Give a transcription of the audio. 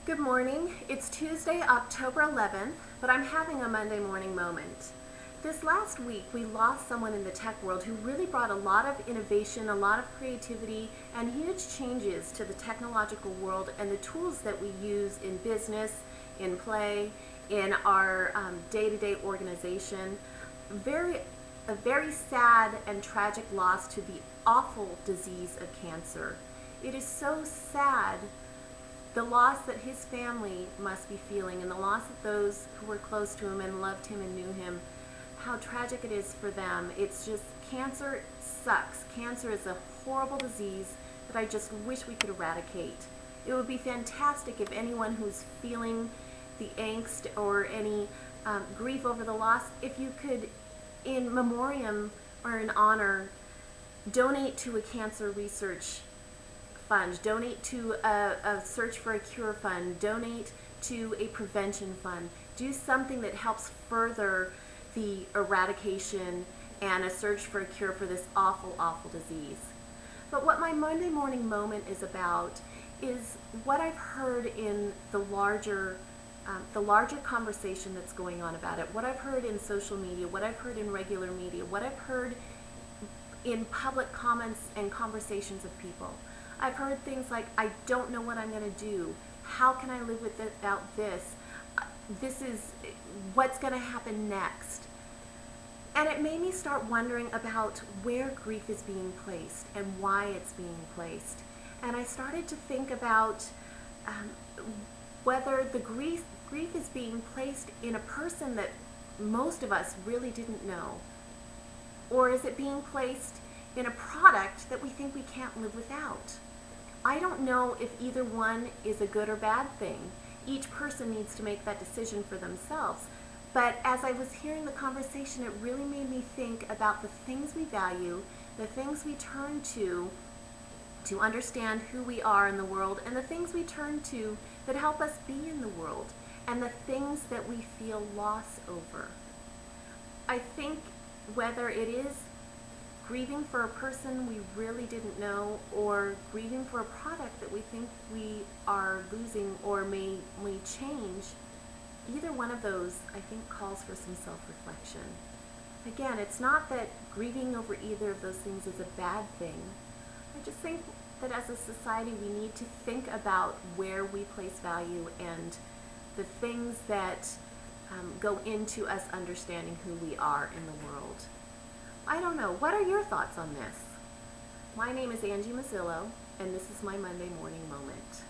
Good morning. It's Tuesday, October 11th, but I'm having a Monday morning moment. This last week, we lost someone in the tech world who really brought a lot of innovation, a lot of creativity, and huge changes to the technological world and the tools that we use in business, in play, in our day-to-day organization. A very sad and tragic loss to the awful disease of cancer. It is so sad, the loss that his family must be feeling and the loss of those who were close to him and loved him and knew him, how tragic it is for them. It's just, cancer sucks. Cancer is a horrible disease that I just wish we could eradicate. It would be fantastic if anyone who's feeling the angst or any grief over the loss, if you could, in memoriam or in honor, donate to a cancer research fund, donate to a search for a cure fund, donate to a prevention fund. Do something that helps further the eradication and a search for a cure for this awful, awful disease. But what my Monday morning moment is about is what I've heard in the larger conversation that's going on about it, what I've heard in social media, what I've heard in regular media, what I've heard in public comments and conversations of people. I've heard things like, I don't know what I'm going to do. How can I live without this? This is what's going to happen next. And it made me start wondering about where grief is being placed and why it's being placed. And I started to think about whether the grief is being placed in a person that most of us really didn't know, or is it being placed in a product that we think we can't live without? I don't know if either one is a good or bad thing. Each person needs to make that decision for themselves. But as I was hearing the conversation, it really made me think about the things we value, the things we turn to understand who we are in the world, and the things we turn to that help us be in the world, and the things that we feel loss over. I think whether it is grieving for a person we really didn't know, or grieving for a product that we think we are losing or may change, either one of those, I think, calls for some self-reflection. Again, it's not that grieving over either of those things is a bad thing. I just think that as a society we need to think about where we place value and the things that go into us understanding who we are in the world. I don't know. What are your thoughts on this? My name is Angie Mazzillo, and this is my Monday morning moment.